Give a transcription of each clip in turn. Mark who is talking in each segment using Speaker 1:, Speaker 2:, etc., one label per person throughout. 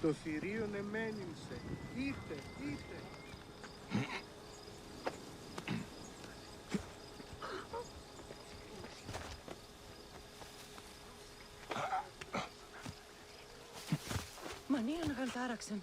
Speaker 1: Το θηρίον εμένυμσε. Ήρθε, ήρθε.
Speaker 2: Μανίαν γαντάραξεν.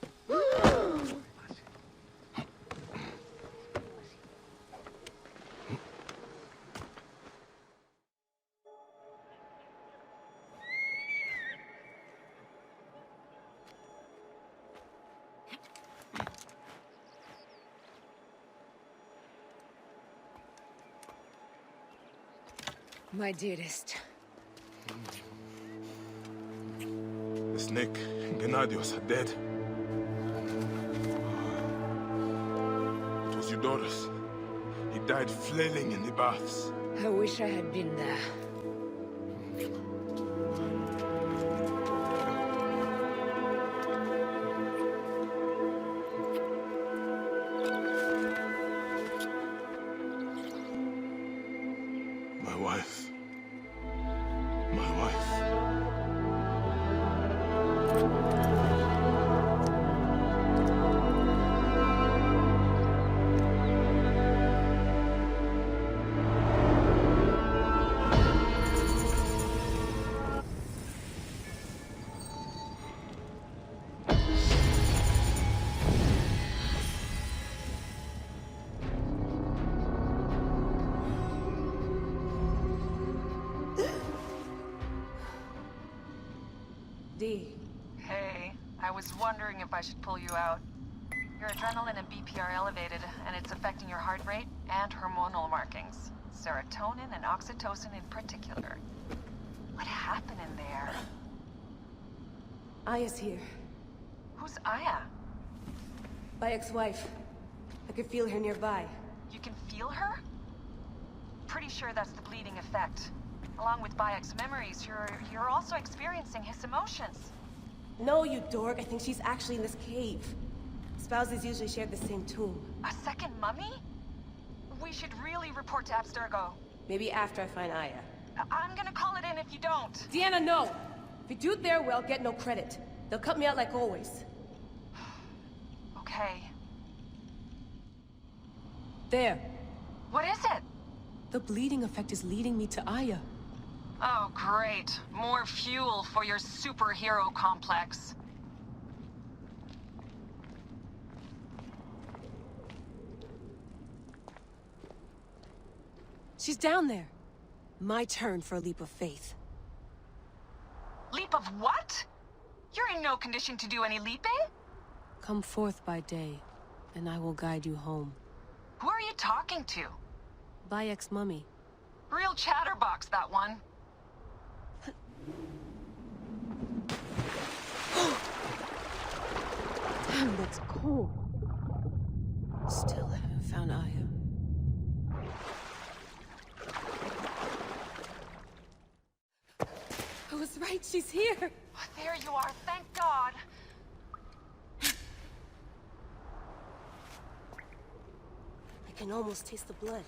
Speaker 2: My dearest.
Speaker 3: The snake, Gennadios, are dead. It was Eudoros. He died flailing in the baths.
Speaker 2: I wish I had been there.
Speaker 3: My wife. My wife.
Speaker 4: Hey, I was wondering if I should pull you out. Your adrenaline and BP are elevated, and it's affecting your heart rate and hormonal markings. Serotonin and oxytocin in particular. What happened in there?
Speaker 2: Aya's here.
Speaker 4: Who's Aya?
Speaker 2: My ex-wife. I could feel her nearby.
Speaker 4: You can feel her? Pretty sure that's the bleeding effect. Along with Bayek's memories, you're also experiencing his emotions.
Speaker 2: No, you dork. I think she's actually in this cave. Spouses usually share the same tomb.
Speaker 4: A second mummy? We should really report to Abstergo.
Speaker 2: Maybe after I find Aya.
Speaker 4: I'm gonna call it in if you don't.
Speaker 2: Deanna, no! If you do their well, get no credit. They'll cut me out like always.
Speaker 4: Okay.
Speaker 2: There.
Speaker 4: What is it?
Speaker 2: The bleeding effect is leading me to Aya.
Speaker 4: Oh, great. More fuel for your superhero complex.
Speaker 2: She's down there. My turn for a leap of faith.
Speaker 4: Leap of what? You're in no condition to do any leaping?
Speaker 2: Come forth by day, and I will guide you home.
Speaker 4: Who are you talking to?
Speaker 2: Bayek's mummy.
Speaker 4: Real chatterbox, that one.
Speaker 2: Damn, that's cold. Still haven't found Aya. I was right, she's here.
Speaker 4: Oh, there you are, thank God.
Speaker 2: I can almost taste the blood.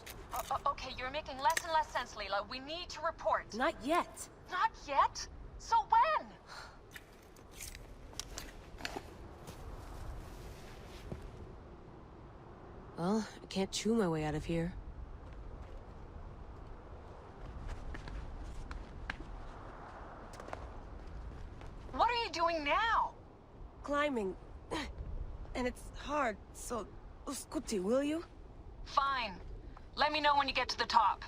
Speaker 4: Okay, you're making less and less sense, Leela. We need to report.
Speaker 2: Not yet.
Speaker 4: Not yet? So when?
Speaker 2: Well, I can't chew my way out of here.
Speaker 4: What are you doing now?
Speaker 2: Climbing. And it's hard, so... Scuti, will you?
Speaker 4: Fine. Let me know when you get to the top.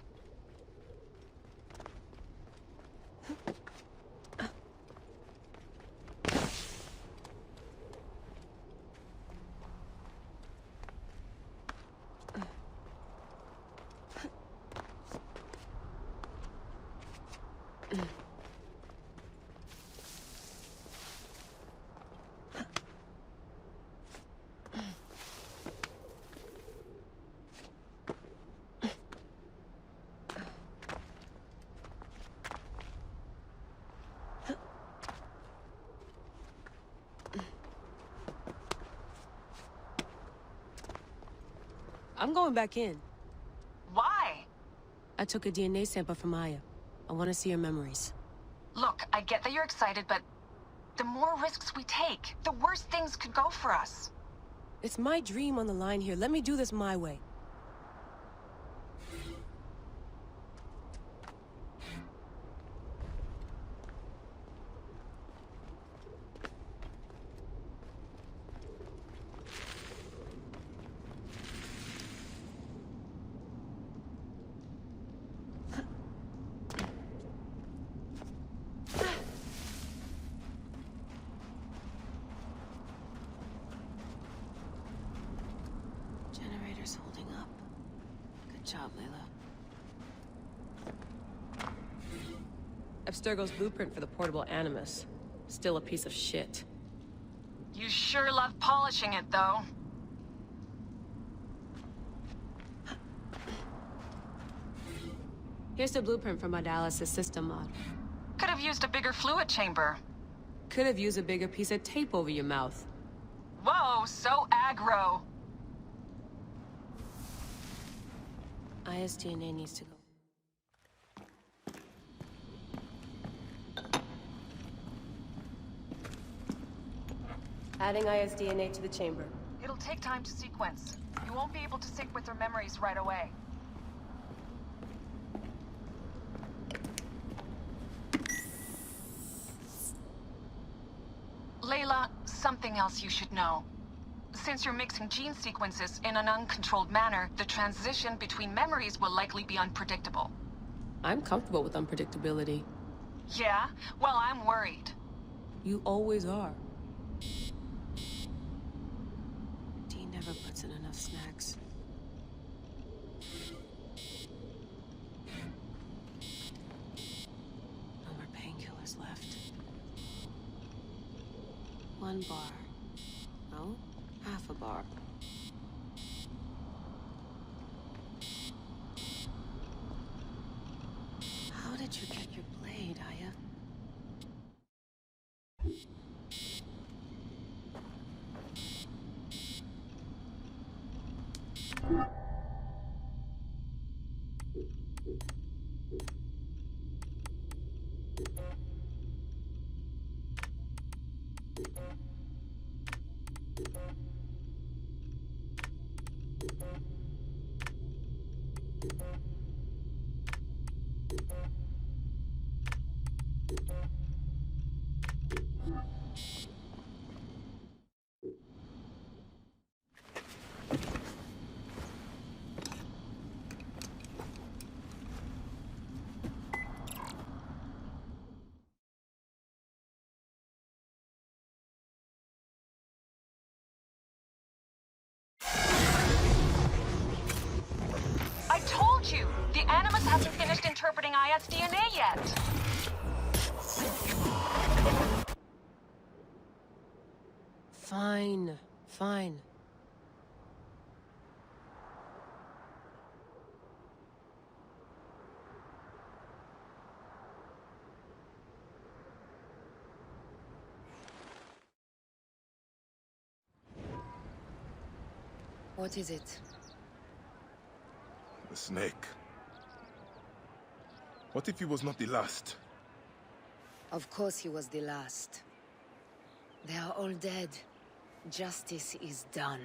Speaker 2: I'm going back in.
Speaker 4: Why?
Speaker 2: I took a DNA sample from Aya. I want to see her memories.
Speaker 4: Look, I get that you're excited, but the more risks we take, the worse things could go for us.
Speaker 2: It's my dream on the line here. Let me do this my way. Generator's holding up. Good job, Layla. Abstergo's blueprint for the portable Animus. Still a piece of shit.
Speaker 4: You sure love polishing it, though.
Speaker 2: Here's the blueprint for my dialysis system mod.
Speaker 4: Could have used a bigger fluid chamber.
Speaker 2: Could have used a bigger piece of tape over your mouth.
Speaker 4: Whoa, so aggro.
Speaker 2: ISDNA needs to go. Adding ISDNA to the chamber.
Speaker 4: It'll take time to sequence. You won't be able to sync with their memories right away. Layla, something else you should know. Since you're mixing gene sequences in an uncontrolled manner, the transition between memories will likely be unpredictable.
Speaker 2: I'm comfortable with unpredictability.
Speaker 4: Yeah? Well, I'm worried.
Speaker 2: You always are. Dean never puts in enough snacks. No more painkillers left. One bar. No, half a bar. How did you get your blade, Aya?
Speaker 4: I told you! The Animus hasn't finished interpreting ISDNA yet!
Speaker 2: Fine, fine. What is it?
Speaker 3: The snake. What if he was not the last?
Speaker 5: Of course he was the last. They are all dead. Justice is done.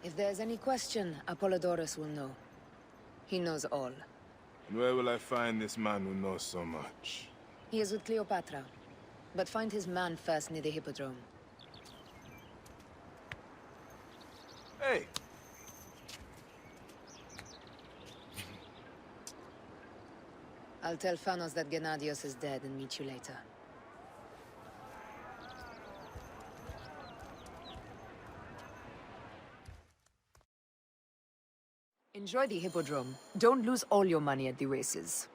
Speaker 5: If there's any question, Apollodorus will know. He knows all.
Speaker 3: And where will I find this man who knows so much?
Speaker 5: He is with Cleopatra. But find his man first near the Hippodrome.
Speaker 3: Hey!
Speaker 5: I'll tell Phanos that Gennadios is dead and meet you later. Enjoy the Hippodrome. Don't lose all your money at the races.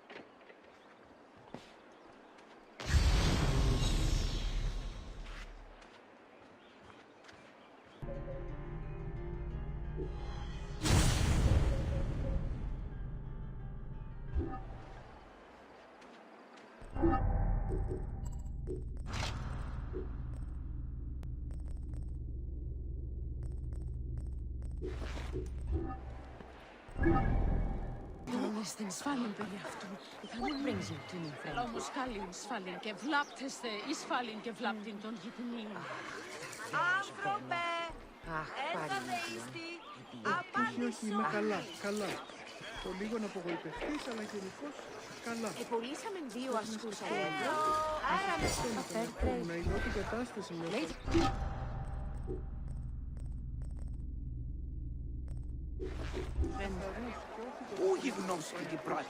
Speaker 6: Στην εισφάλιν περί αυτού.
Speaker 5: What brings you to me, friend?
Speaker 6: Όμως χάλιν εισφάλιν και βλάπτεστε εισφάλιν και βλάπτην των γειτονίων.
Speaker 2: Άνθρωπε!
Speaker 5: Αχ,
Speaker 2: Έρχονται ίστη!
Speaker 1: Όχι, είμαι καλά, καλά. Το λίγο να απογοητευτείς, αλλά γενικώς καλά.
Speaker 2: Επολύσαμε 2 ασκούς εδώ. Άρα με στον fair
Speaker 1: Να ειδώ την κατάσταση με
Speaker 7: Πού γυμνώθηκε η πράτη.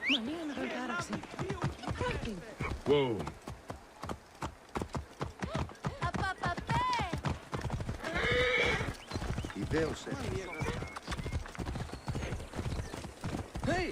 Speaker 6: Μανία να γαλτάραξε. Φράκτην.
Speaker 3: Whoa.
Speaker 1: ιδέωσε.
Speaker 7: Hey!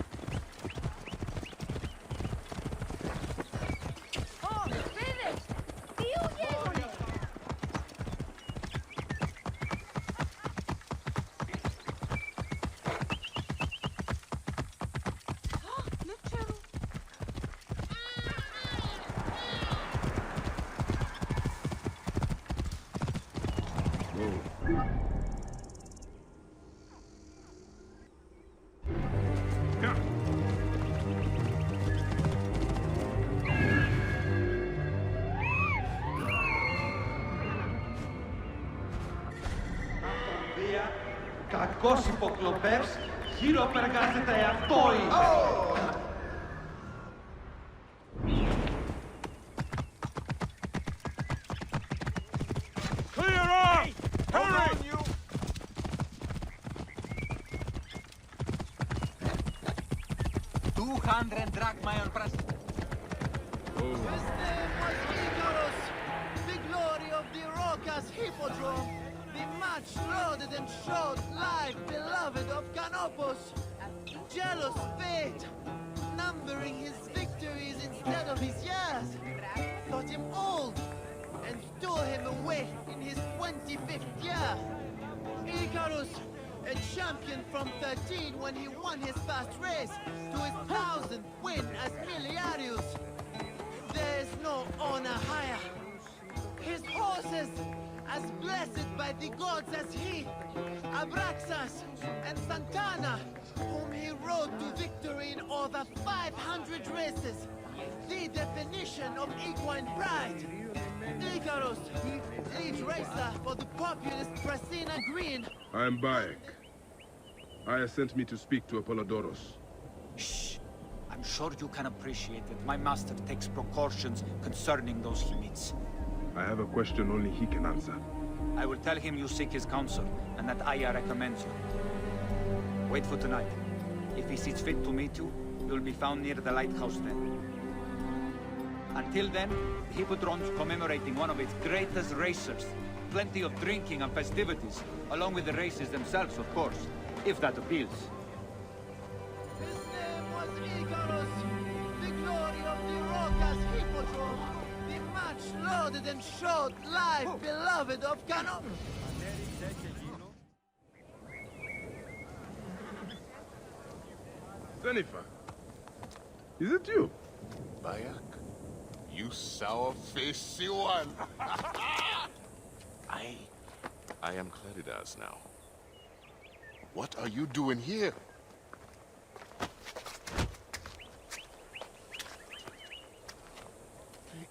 Speaker 7: Κακός υποκλοπές, γύρω απεργάζεται αυτό η...
Speaker 3: Clear up! Hurry!
Speaker 7: 200 drachma on press.
Speaker 8: The glory of the Rokas Hippodrome, the much lauded and showed life beloved of Canopus. Jealous fate, numbering his victories instead of his years, thought him old and stole him away in his 25th year. Icarus, a champion from 13 when he won his first race, to his 1000th win as Miliarius. There's no honor higher. His horses, as blessed by the gods as he, Abraxas and Santana, whom he rode to victory in over 500 races. The definition of equine pride. Icarus, lead racer for the populist Prasina Green.
Speaker 3: I am Bayek. Aya sent me to speak to Apollodoros.
Speaker 7: Shh. I'm sure you can appreciate that my master takes precautions concerning those he meets.
Speaker 3: I have a question only he can answer.
Speaker 7: I will tell him you seek his counsel, and that Aya recommends you. Wait for tonight. If he sees fit to meet you, you'll be found near the lighthouse then. Until then, the Hippodrome's commemorating one of its greatest racers. Plenty of drinking and festivities, along with the races themselves, of course, if that appeals.
Speaker 8: His name was Icarus, the glory of the Rokas Hippodrome, the much lauded and showed life beloved of Canopus.
Speaker 3: Jennifer, is it you?
Speaker 9: Bayak, you sour-faced one. I am Claridas now. What are you doing here?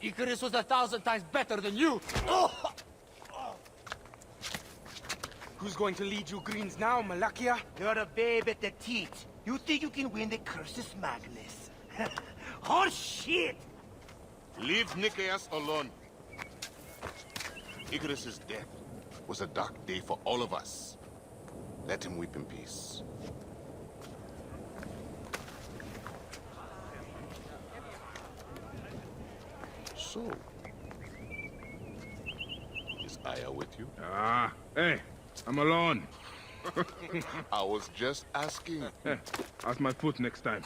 Speaker 7: Icarus was 1,000 times better than you!
Speaker 10: Who's going to lead you greens now, Malakia?
Speaker 11: You're a babe at the teat. You think you can win the Cursus Magnus? Horse shit!
Speaker 9: Leave Nicaeus alone. Icarus's death was a dark day for all of us. Let him weep in peace. So, is Aya with you?
Speaker 3: Ah, hey, I'm alone.
Speaker 9: I was just asking.
Speaker 3: Hey, ask my foot next time.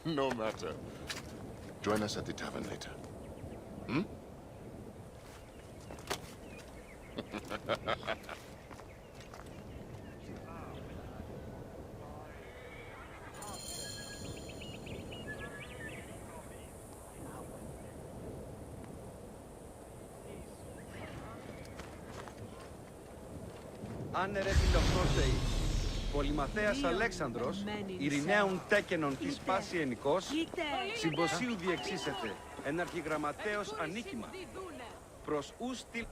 Speaker 9: No matter. Join us at the tavern later. Hmm?
Speaker 12: Άνερε φιλοθρόσεοι. Πολυμαθέας Αλέξανδρος, ειρηναίων τέκενον της πάση ενικός, συμποσίου διεξήσεται, εν αρχιγραμματέως ανίκημα. Προς ους τη...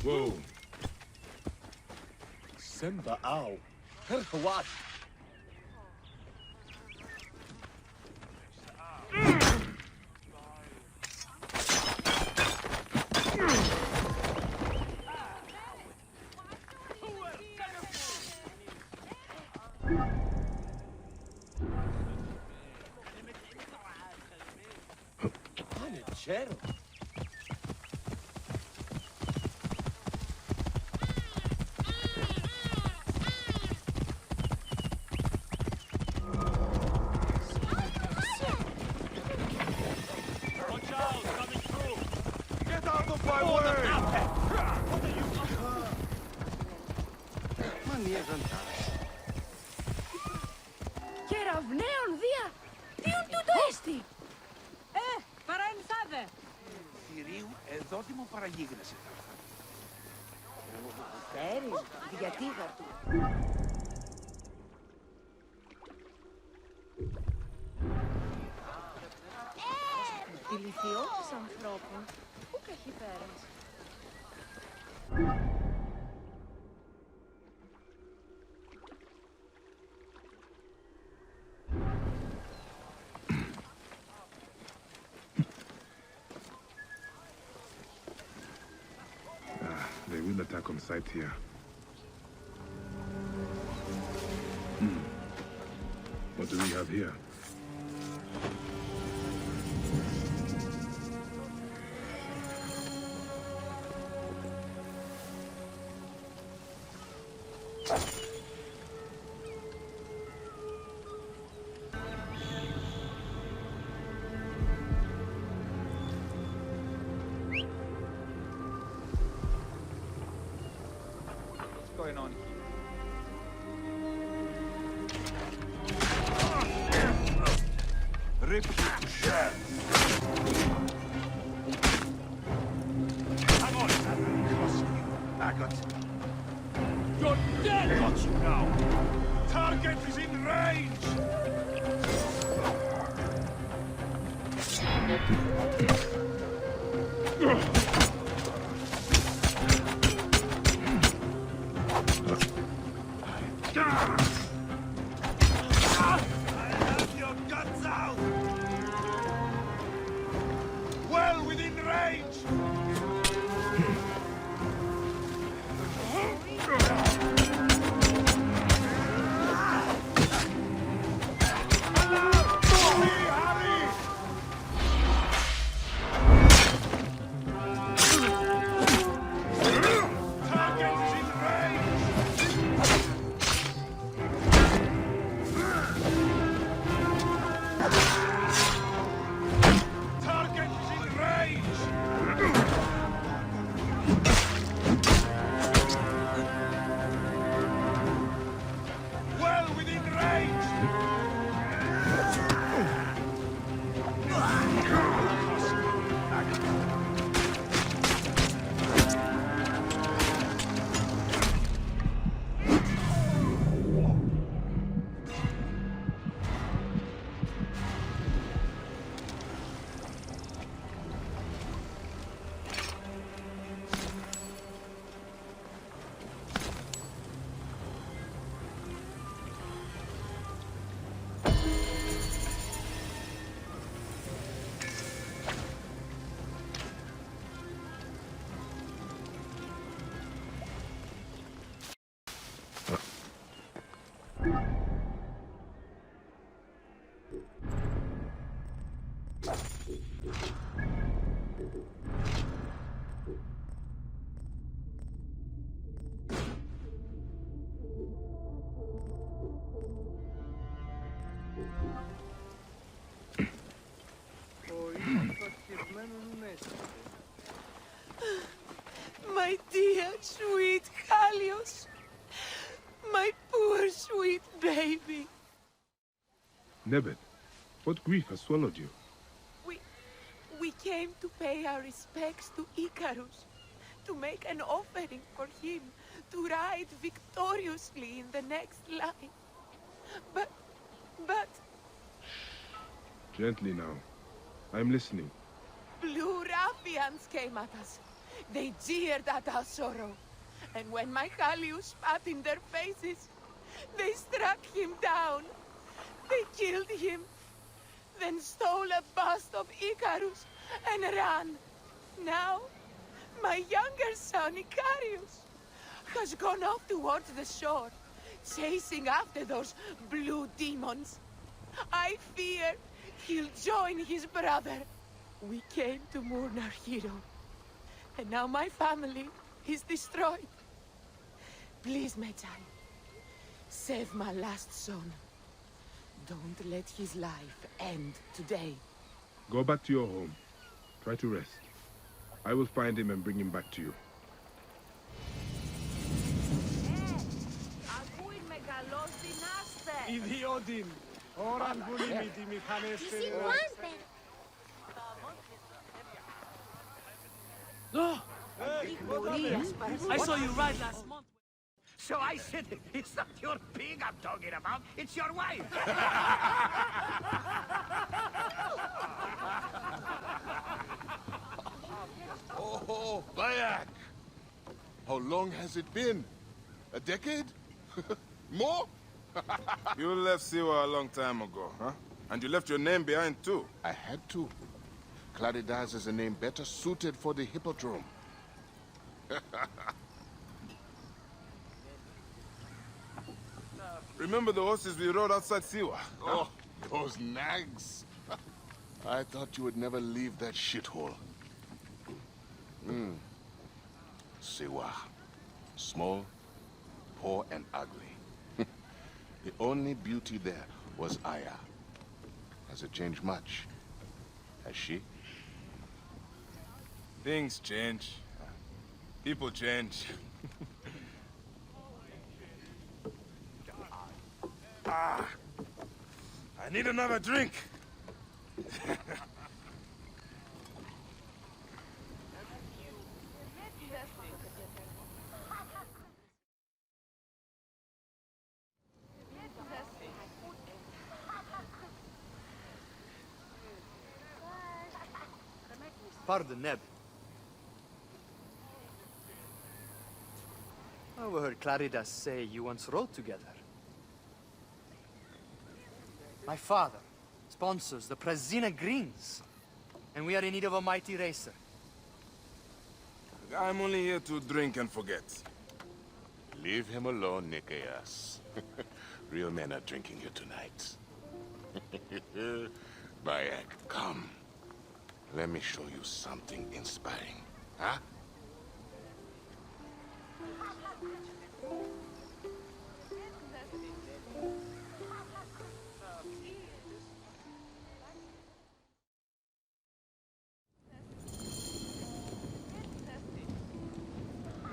Speaker 3: Whoa.
Speaker 11: Simba, ow. What? Paneggiero.
Speaker 6: Κεραυναίων δια! Τίον τούτο έστι! Παραενθάδε!
Speaker 11: Κυρίου, εδώ τι μου παραγίγνεσαι.
Speaker 6: Φέρει, γιατί γαρτού. Ηλικιώτης ανθρώπων, πού καχυπέρας.
Speaker 3: They will attack on sight here. What do we have here?
Speaker 7: What's going on here?
Speaker 11: Rip you to share. Hang on, cross you, maggot. You're dead! Got you now. Target is in range! Well within range!
Speaker 2: My dear, sweet Halios. My poor, sweet baby.
Speaker 3: Nebet, what grief has swallowed you?
Speaker 2: We came to pay our respects to Icarus,
Speaker 13: to make an offering for him to ride victoriously in the next line. But...
Speaker 3: Gently now. I'm listening.
Speaker 13: Blue ruffians came at us. They jeered at our sorrow. And when my Kaliu spat in their faces, they struck him down. They killed him, then stole a bust of Icarus and ran. Now, my younger son, Icarius, has gone off towards the shore, chasing after those blue demons. I fear he'll join his brother. We came to mourn our hero, and now my family is destroyed. Please, Medjay, save my last son. Don't let his life end today.
Speaker 3: Go back to your home. Try to rest. I will find him and bring him back to you.
Speaker 11: Idiodin. Oran bulimiti michaneste.
Speaker 14: No! I saw you ride last month.
Speaker 15: So I said, it's not your pig I'm talking about, it's your wife.
Speaker 9: Oh, Bayak! How long has it been? A decade? More?
Speaker 16: You left Siwa a long time ago, huh? And you left your name behind, too.
Speaker 9: I had to. Claridaz is a name better suited for the Hippodrome.
Speaker 16: Remember the horses we rode outside Siwa?
Speaker 9: Oh, those nags. I thought you would never leave that shithole. Siwa. Small, poor, and ugly. The only beauty there was Aya. Has it changed much? Has she?
Speaker 16: Things change. People change. I need another drink.
Speaker 17: Pardon, Neb. I overheard Claridas say you once rode together. My father sponsors the Prezina Greens, and we are in need of a mighty racer.
Speaker 16: I'm only here to drink and forget.
Speaker 9: Leave him alone, Nikias. Real men are drinking here tonight. Bayak, come. Let me show you something inspiring, huh?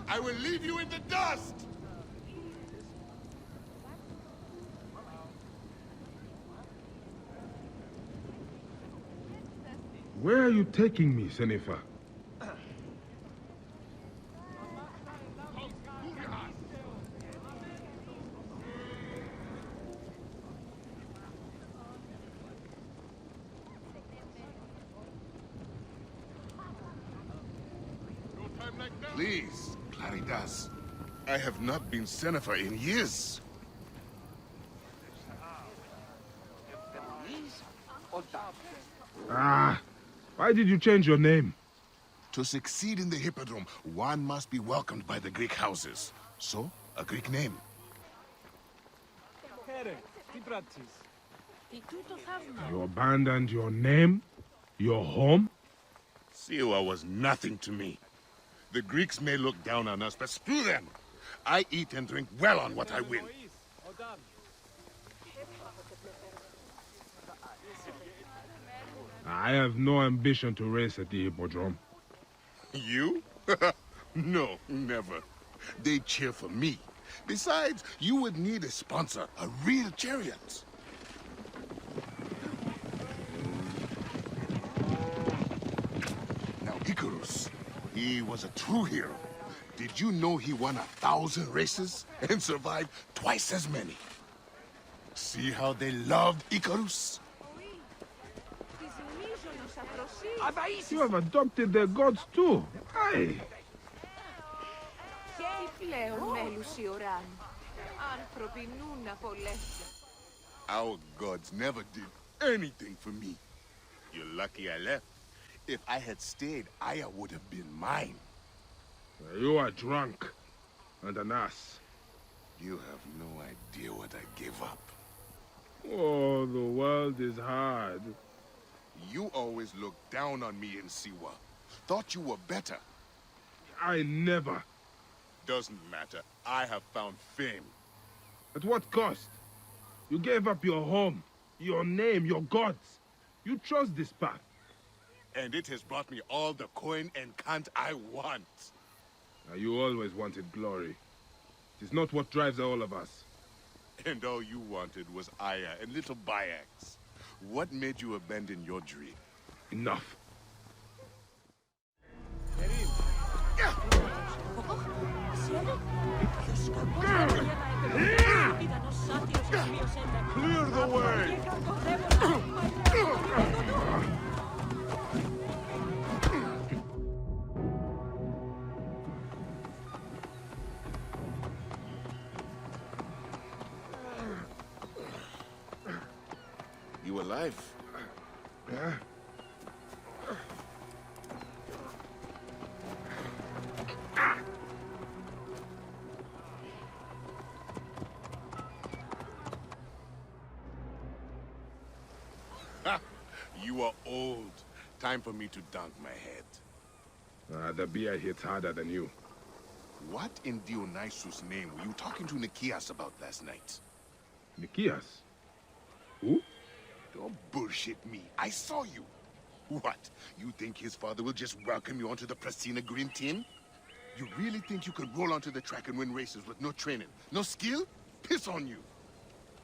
Speaker 9: I will leave you in the dust!
Speaker 3: Where are you taking me, Senefa?
Speaker 9: Please, Claridas. I have not been Senefa in years.
Speaker 3: Why did you change your name?
Speaker 9: To succeed in the Hippodrome, one must be welcomed by the Greek houses. So, a Greek name.
Speaker 3: You abandoned your name? Your home?
Speaker 9: Siwa was nothing to me. The Greeks may look down on us, but screw them. I eat and drink well on what I win.
Speaker 3: I have no ambition to race at the Hippodrome.
Speaker 9: You? No, never. They cheer for me. Besides, you would need a sponsor, a real chariot. Now, Icarus, He was a true hero. Did you know he won 1,000 races and survived twice as many? See how they loved Icarus?
Speaker 3: You have adopted their gods too. Aye.
Speaker 9: Our gods never did anything for me. You're lucky I left. If I had stayed, Aya would have been mine.
Speaker 3: You are drunk and an ass.
Speaker 9: You have no idea what I gave up.
Speaker 3: Oh, the world is hard.
Speaker 9: You always looked down on me in Siwa. Thought you were better.
Speaker 3: I never.
Speaker 9: Doesn't matter. I have found fame.
Speaker 3: At what cost? You gave up your home, your name, your gods. You chose this path.
Speaker 9: And it has brought me all the coin and cant I want.
Speaker 3: Now, you always wanted glory. It is not what drives all of us.
Speaker 9: And all you wanted was Aya and little Bayax. What made you abandon your dream?
Speaker 3: Enough.
Speaker 11: Clear the way!
Speaker 9: You alive?
Speaker 3: Yeah.
Speaker 9: Ha! You are old. Time for me to dunk my head.
Speaker 3: The beer hits harder than you.
Speaker 9: What in Dionysus' name were you talking to Nikias about last night?
Speaker 3: Nikias? Who?
Speaker 9: Don't bullshit me. I saw you. What? You think his father will just welcome you onto the Prasina Green team? You really think you could roll onto the track and win races with no training, no skill? Piss on you.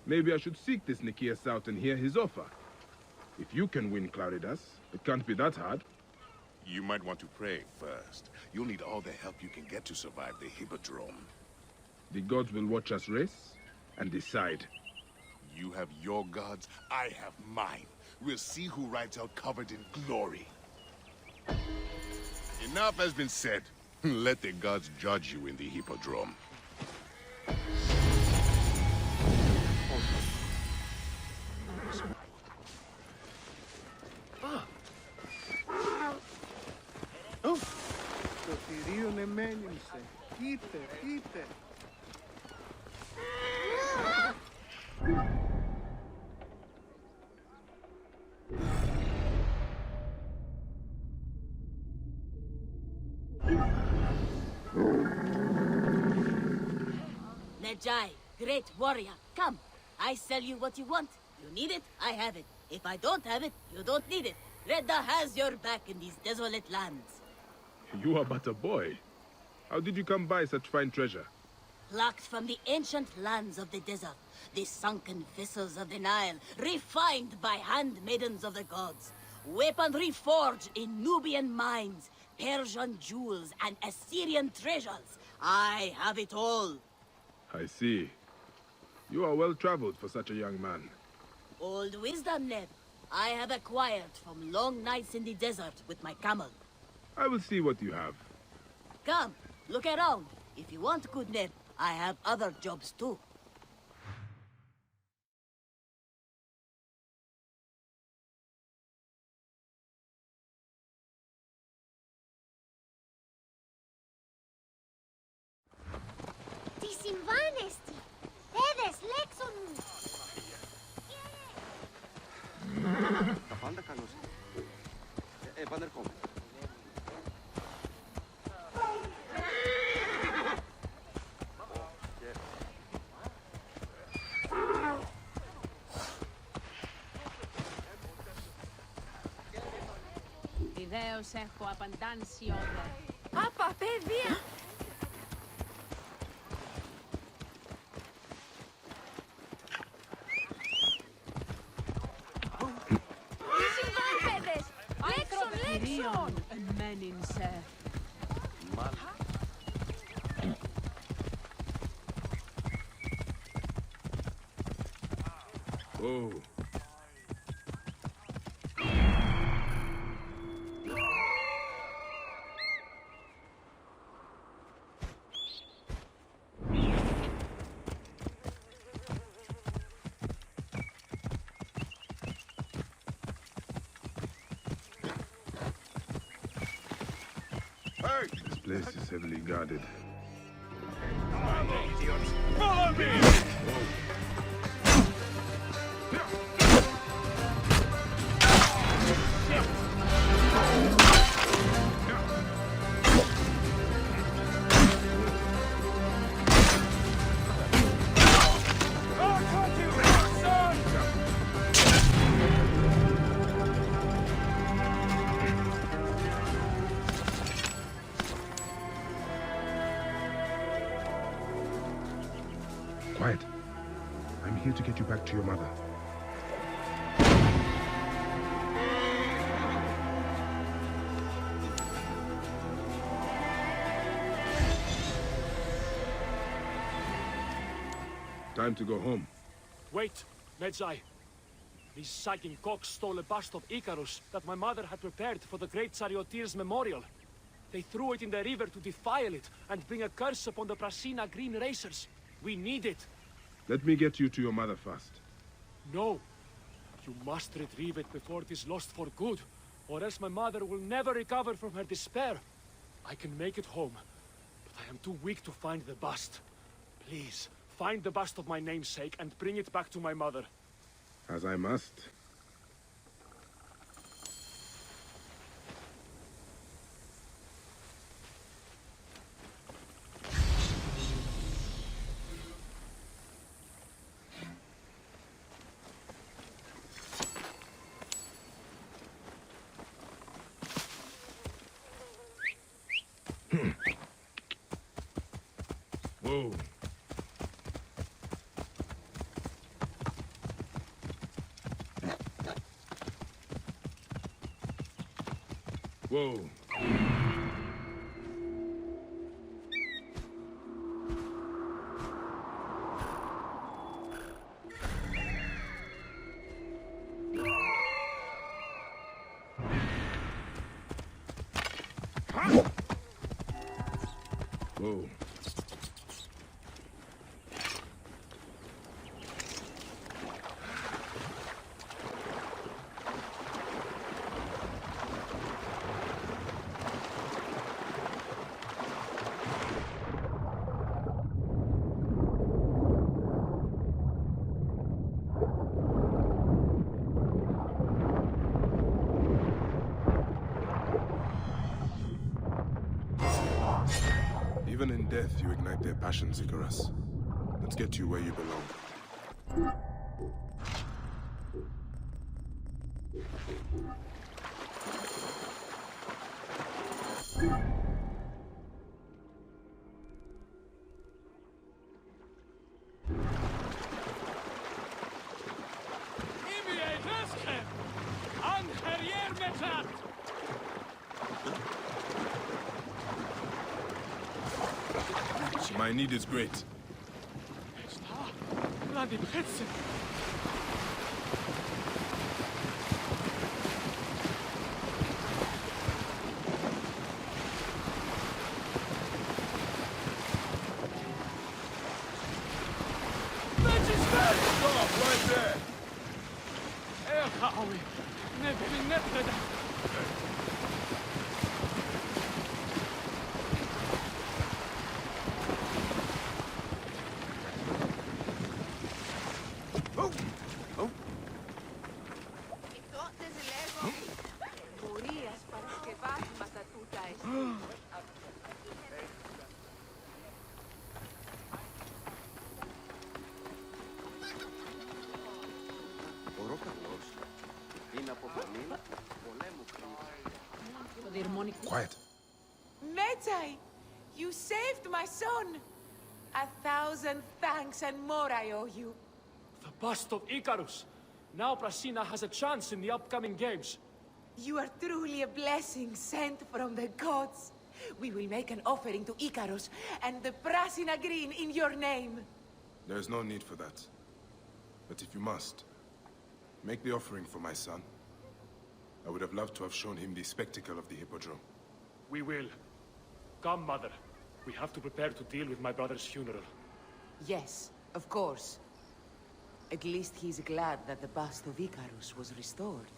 Speaker 3: Maybe I should seek this Nikias out and hear his offer. If you can win Claridas, it can't be that hard.
Speaker 9: You might want to pray first. You'll need all the help you can get to survive the Hippodrome.
Speaker 3: The gods will watch us race and decide.
Speaker 9: You have your gods, I have mine. We'll see who rides out covered in glory. Enough has been said. Let the gods judge you in the Hippodrome.
Speaker 1: Το θηρίον εμένυμσε. Κοίτε, κοίτε.
Speaker 18: Medjay, great warrior, come. I sell you what you want. You need it, I have it. If I don't have it, you don't need it. Redda has your back in these desolate lands.
Speaker 3: You are but a boy. How did you come by such fine treasure?
Speaker 18: Plucked from the ancient lands of the desert, the sunken vessels of the Nile, refined by handmaidens of the gods. Weaponry forged in Nubian mines, Persian jewels, and Assyrian treasures. I have it all.
Speaker 3: I see. You are well traveled for such a young man.
Speaker 18: Old wisdom, Neb. I have acquired from long nights in the desert with my camel.
Speaker 3: I will see what you have.
Speaker 18: Come, look around. If you want good Neb, I have other jobs too.
Speaker 19: Τι συμβάνεστη! Έδες, λέξον μου!
Speaker 12: Τα πάντα καλώς. Επανερχόμαι.
Speaker 6: Ιδέως έχω απαντάνσει όλα.
Speaker 13: Απα, παιδιά!
Speaker 6: Ανθρωπιδίων εμένην σε.
Speaker 3: Whoa. This place is heavily guarded.
Speaker 11: Follow me!
Speaker 3: Quiet. I'm here to get you back to your mother. Time to go home.
Speaker 20: Wait, Medjay. These sagging cocks stole a bust of Icarus that my mother had prepared for the great charioteer's memorial. They threw it in the river to defile it and bring a curse upon the Prasina Green Racers. We need it.
Speaker 3: Let me get you to your mother first.
Speaker 20: No. You must retrieve it before it is lost for good, or else my mother will never recover from her despair. I can make it home, but I am too weak to find the bust. Please, find the bust of my namesake and bring it back to my mother.
Speaker 3: As I must. Whoa. Whoa. Whoa. Even in death, you ignite their passions, Icarus. Let's get you where you belong. My need is great. Quiet.
Speaker 13: Medjay, you saved my son. 1,000 thanks and more I owe you.
Speaker 20: The bust of Icarus. Now Prasina has a chance in the upcoming games.
Speaker 13: You are truly a blessing sent from the gods. we will make an offering to Icarus and the Prasina Green in your name.
Speaker 16: There is no need for that. But if you must, make the offering for my son. I would have loved to have shown him the spectacle of the Hippodrome.
Speaker 20: We will. Come, Mother. We have to prepare to deal with my brother's funeral.
Speaker 13: Yes, of course. At least he's glad that the bust of Icarus was restored.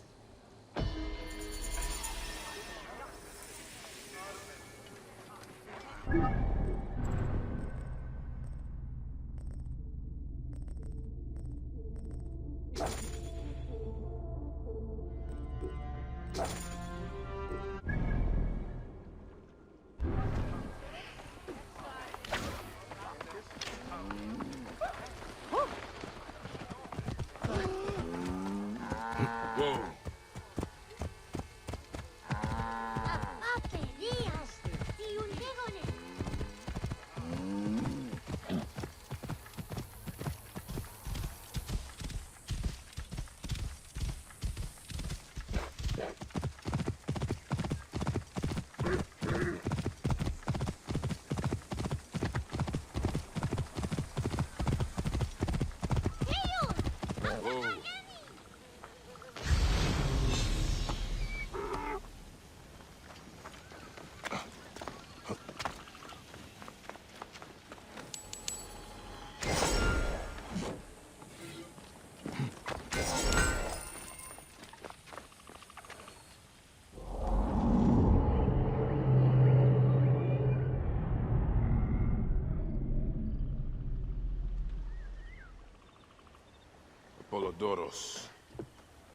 Speaker 16: Apollodoros.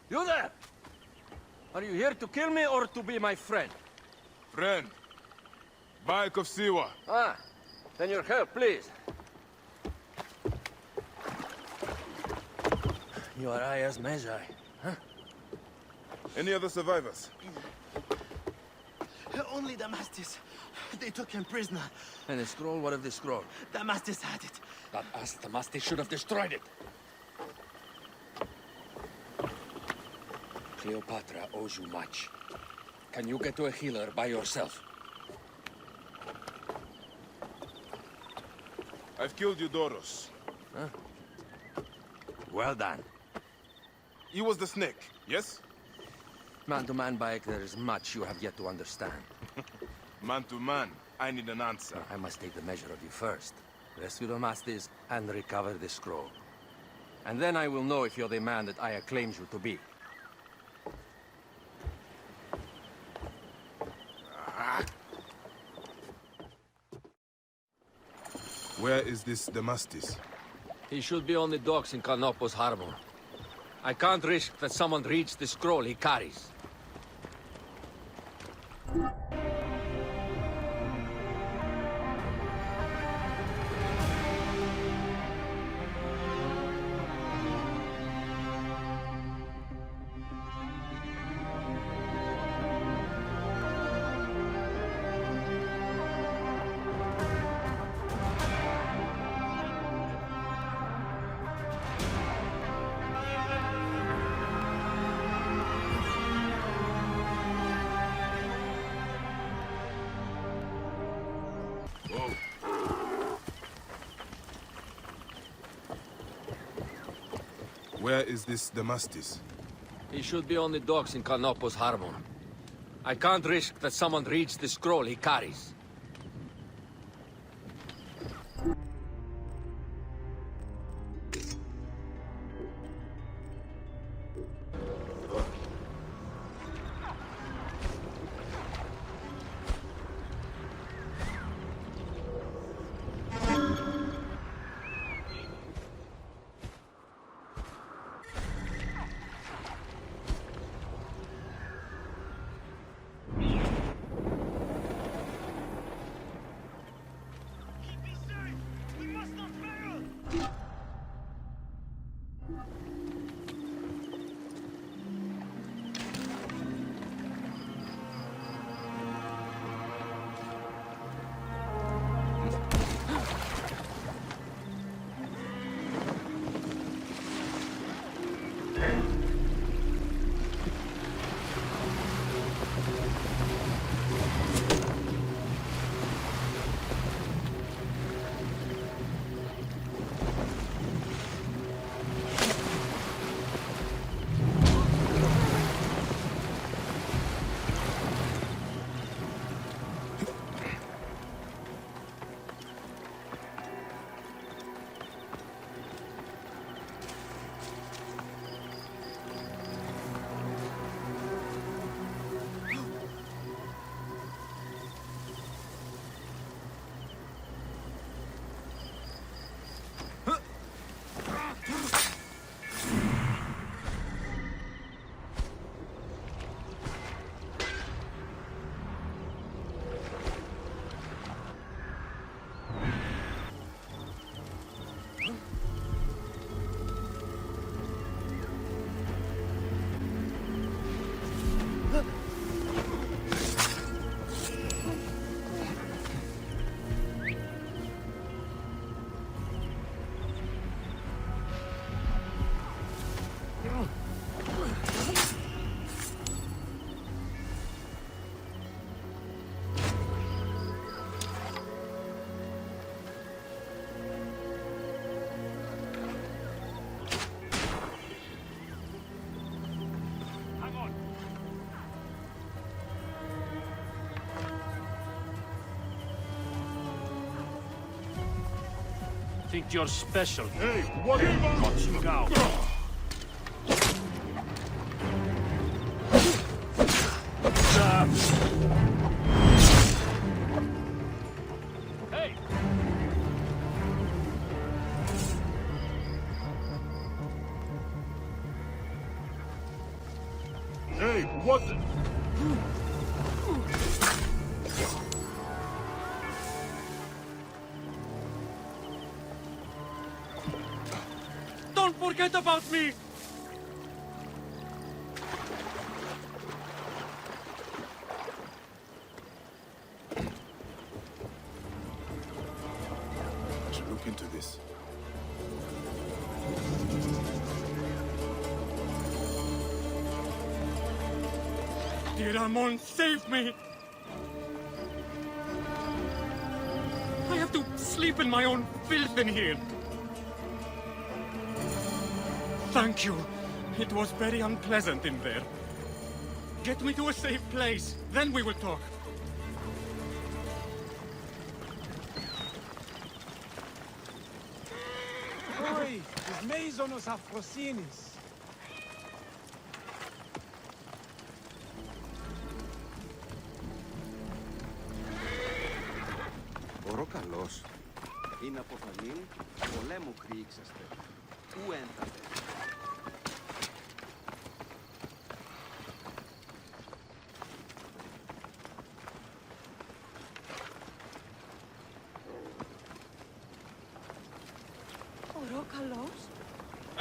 Speaker 21: You there! Are you here to kill me or to be my friend?
Speaker 16: Friend. Bike of Siwa.
Speaker 21: Ah, then your help, please. You are Aya's Medjay, huh?
Speaker 16: Any other survivors?
Speaker 8: Only Damastis. They took him prisoner.
Speaker 21: And the scroll? What of the scroll?
Speaker 8: Damastis had it.
Speaker 21: That ass Damastis should have destroyed it. Cleopatra owes you much. Can you get to a healer by yourself?
Speaker 16: I've killed Eudoros.
Speaker 21: Huh? Well done.
Speaker 16: He was the snake, yes?
Speaker 21: Man to man, Bayek, there is much you have yet to understand.
Speaker 16: Man to man, I need an answer.
Speaker 21: I must take the measure of you first. Rescue the Mastis and recover the scroll. And then I will know if you're the man that Aya claims you to be.
Speaker 16: Where is this Damastis?
Speaker 21: He should be on the docks in Canopus Harbor. I can't risk that someone reads the scroll he carries.
Speaker 16: Where is this Damastis?
Speaker 21: He should be on the docks in Canopus Harbor. I can't risk that someone reads the scroll he carries.
Speaker 20: think you're special.
Speaker 11: Hey, what got you now?
Speaker 20: Hey!
Speaker 11: Hey, what?
Speaker 20: Don't forget about me!
Speaker 16: I should look into this.
Speaker 20: Dear Amon, save me! I have to sleep in my own filth in here. Thank you. It was very unpleasant in there. Get me to a safe place, then we will talk.
Speaker 1: Oi, os meizonos afrosinis.
Speaker 12: Ορόκαλος. Είναι αποφανήν, πολέμου κρύξαστε. Πού ένθατε.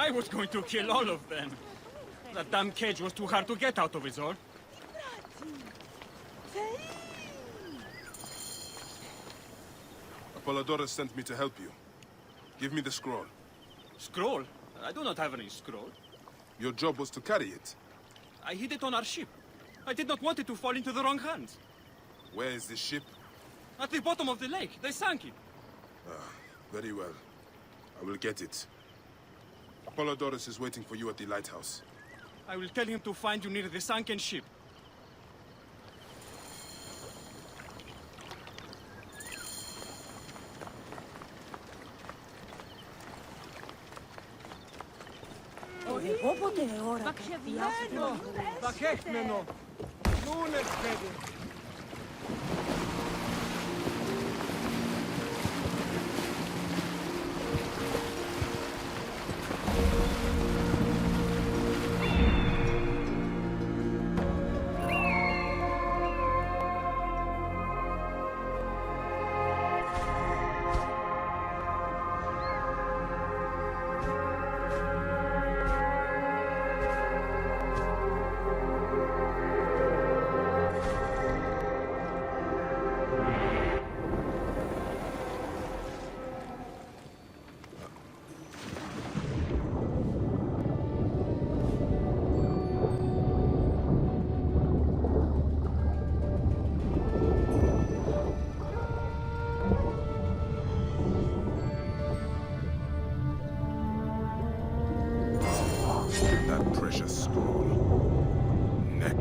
Speaker 20: I was going to kill all of them. That damn cage was too hard to get out of, is all.
Speaker 16: Apollodorus sent me to help you. Give me the scroll.
Speaker 20: Scroll? I do not have any scroll.
Speaker 16: Your job was to carry it.
Speaker 20: I hid it on our ship. I did not want it to fall into the wrong hands.
Speaker 16: Where is this ship?
Speaker 20: At the bottom of the lake. They sank it.
Speaker 16: Ah, very well. I will get it. Apollodorus is waiting for you at the lighthouse.
Speaker 20: I will tell him to find you near the sunken ship.
Speaker 1: Βαχέχμενο. Νούνες, παιδί.
Speaker 16: That precious scroll. Neck.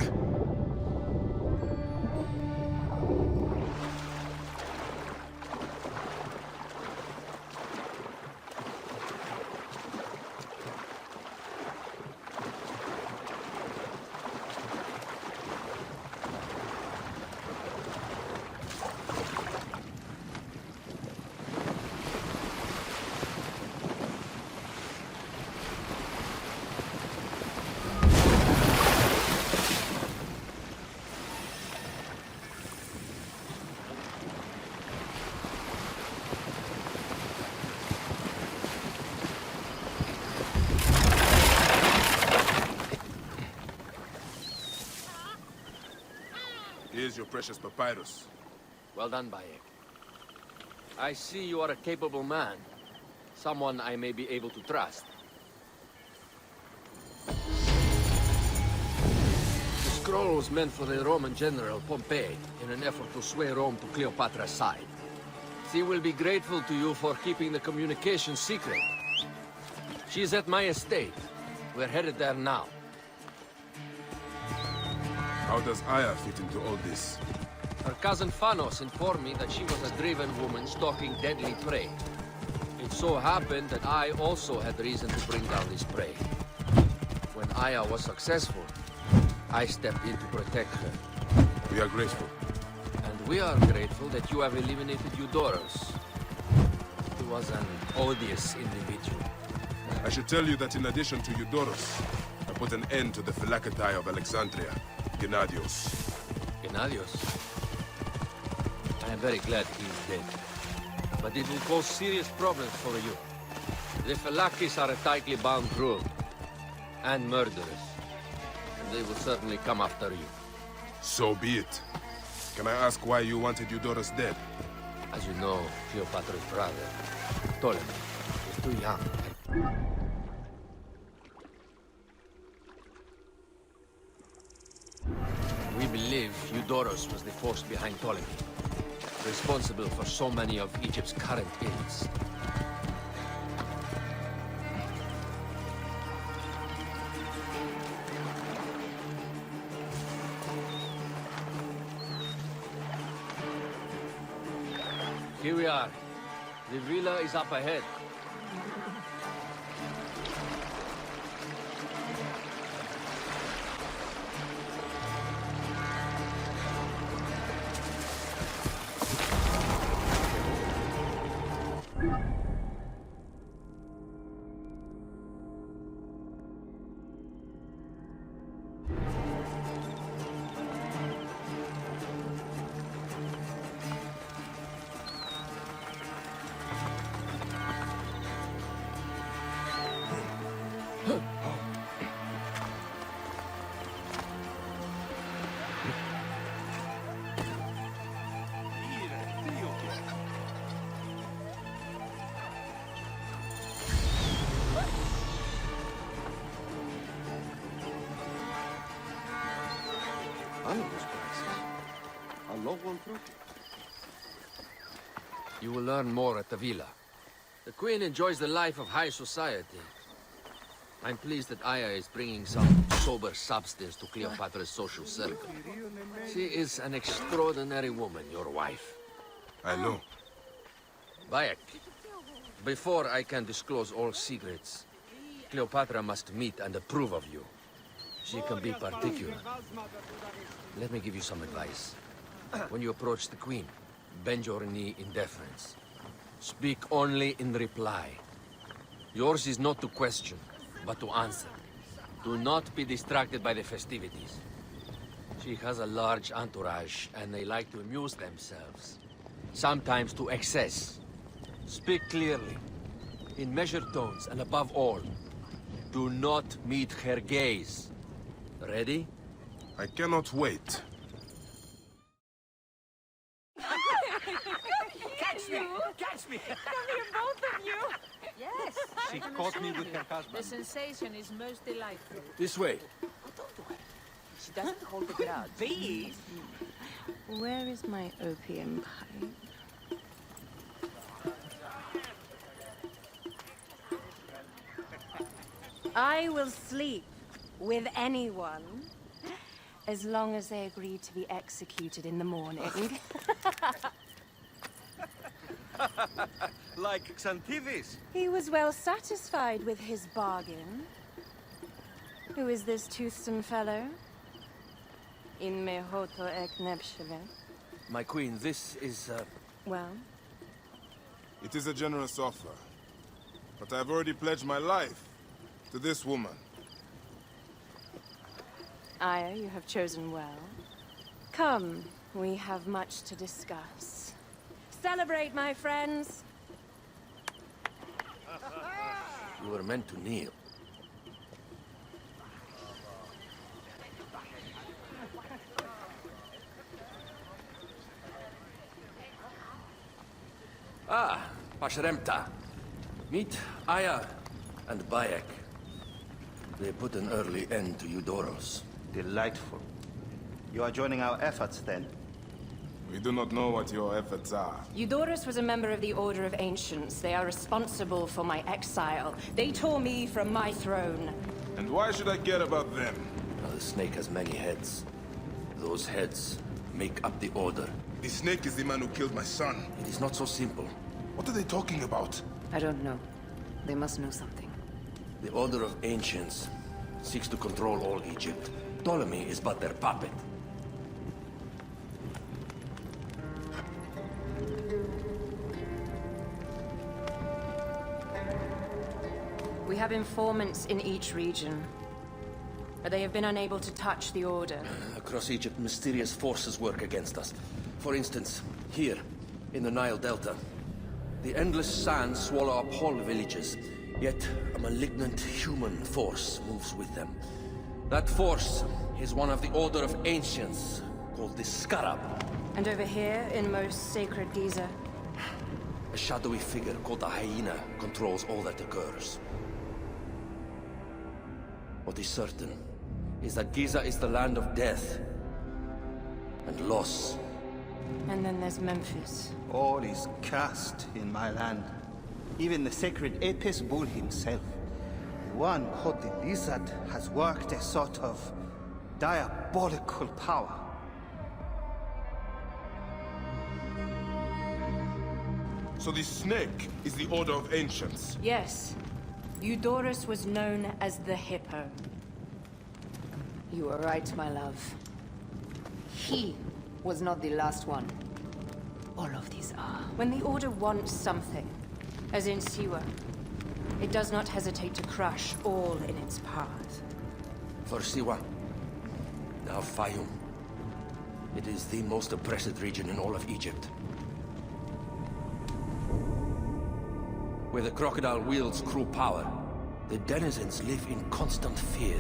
Speaker 16: Here's your precious papyrus.
Speaker 21: Well done, Bayek. I see you are a capable man. Someone I may be able to trust. The scroll was meant for the Roman general Pompey in an effort to sway Rome to Cleopatra's side. She will be grateful to you for keeping the communication secret. She is at my estate. We're headed there now.
Speaker 16: How does Aya fit into all this?
Speaker 21: Her cousin Phanos informed me that she was a driven woman stalking deadly prey. It so happened that I also had reason to bring down this prey. When Aya was successful, I stepped in to protect her.
Speaker 16: We are grateful.
Speaker 21: And we are grateful that you have eliminated Eudoros. He was an odious individual.
Speaker 16: I should tell you that in addition to Eudoros, I put an end to the Phylacetae of Alexandria, Gennadios.
Speaker 21: Gennadios? I am very glad he is dead. But it will cause serious problems for you. The Phylakis are a tightly bound group. And murderers. And they will certainly come after you.
Speaker 16: So be it. Can I ask why you wanted Eudoros dead?
Speaker 21: As you know, Cleopatra's brother, Ptolemy, is too young. We believe Eudoros was the force behind Ptolemy, responsible for so many of Egypt's current ills. Here we are. The villa is up ahead. You will learn more at the villa. The Queen enjoys the life of high society. I'm pleased that Aya is bringing some sober substance to Cleopatra's social circle. She is an extraordinary woman, your wife.
Speaker 16: I know.
Speaker 21: Bayek, before I can disclose all secrets, Cleopatra must meet and approve of you. She can be particular. Let me give you some advice. When you approach the Queen, bend your knee in deference. Speak only in reply. Yours is not to question, but to answer. Do not be distracted by the festivities. She has a large entourage, and they like to amuse themselves. Sometimes to excess. Speak clearly, in measured tones, and above all, do not meet her gaze. Ready?
Speaker 16: I cannot wait.
Speaker 15: Catch me! Catch me!
Speaker 6: Come here, both of you! Yes.
Speaker 15: She caught me with her husband.
Speaker 6: The sensation is most delightful.
Speaker 21: This way.
Speaker 6: She doesn't hold the grudge.
Speaker 15: Please!
Speaker 2: Where is my opium pipe? I will sleep with anyone as long as they agree to be executed in the morning.
Speaker 12: Like Xantivis.
Speaker 2: He was well satisfied with his bargain. Who is this toothsome fellow? In mehoto ek nebsheve.
Speaker 21: My queen, this is,
Speaker 2: Well?
Speaker 16: It is a generous offer. But I've already pledged my life to this woman.
Speaker 2: Aya, you have chosen well. Come, we have much to discuss. Celebrate, my friends!
Speaker 21: you were meant to kneel. Ah, Pashremta. Meet Aya and Bayek. They put an early end to Eudoros.
Speaker 4: Delightful. You are joining our efforts, then?
Speaker 16: We do not know what your efforts are.
Speaker 2: Eudoros was a member of the Order of Ancients. They are responsible for my exile. They tore me from my throne.
Speaker 16: And why should I care about them?
Speaker 21: Now, the snake has many heads. Those heads make up the Order.
Speaker 16: The snake is the man who killed my son.
Speaker 21: It is not so simple.
Speaker 16: What are they talking about?
Speaker 5: I don't know. They must know something.
Speaker 21: The Order of Ancients seeks to control all Egypt. Ptolemy is but their puppet.
Speaker 2: We have informants in each region, but they have been unable to touch the Order.
Speaker 21: Across Egypt, mysterious forces work against us. For instance, here, in the Nile Delta, the endless sands swallow up whole villages, yet a malignant human force moves with them. That force is one of the Order of Ancients, called the Scarab.
Speaker 2: And over here, in most sacred Giza?
Speaker 21: A shadowy figure called the Hyena controls all that occurs. What is certain is that Giza is the land of death and loss.
Speaker 2: And then there's Memphis.
Speaker 4: All is cursed in my land. Even the sacred Apis bull himself. One called the Lizard has worked a sort of diabolical power.
Speaker 3: So the snake is the Order of Ancients?
Speaker 2: Yes. Eudorus was known as the Hippo.
Speaker 5: You are right, my love. He was not the last one. All of these are.
Speaker 2: When the Order wants something, as in Siwa, it does not hesitate to crush all in its path.
Speaker 21: For Siwa, now Fayum. It is the most oppressed region in all of Egypt. Where the crocodile wields cruel power, the denizens live in constant fear.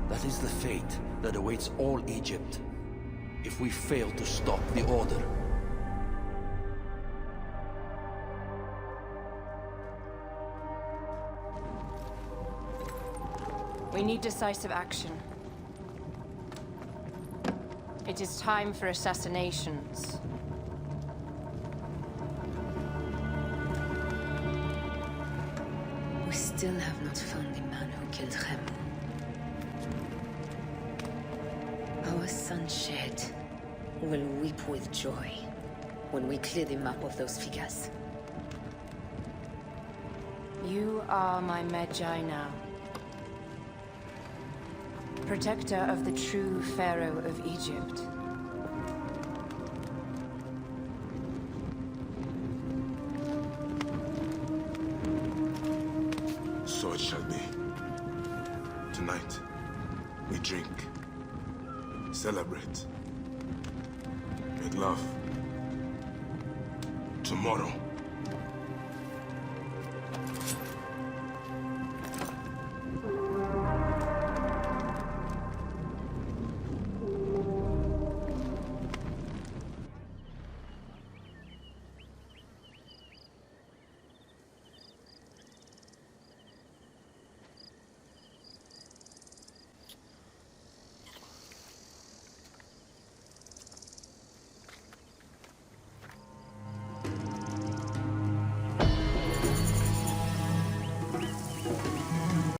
Speaker 21: That is the fate that awaits all Egypt if we fail to stop the Order.
Speaker 2: We need decisive action. It is time for assassinations.
Speaker 5: We still have not found the man who killed Khemu. Our son Shed will weep with joy when we clear the map of those figures.
Speaker 2: You are my Medjay now. Protector of the true Pharaoh of Egypt.
Speaker 16: So it shall be. Tonight, we drink, celebrate, make love. Tomorrow,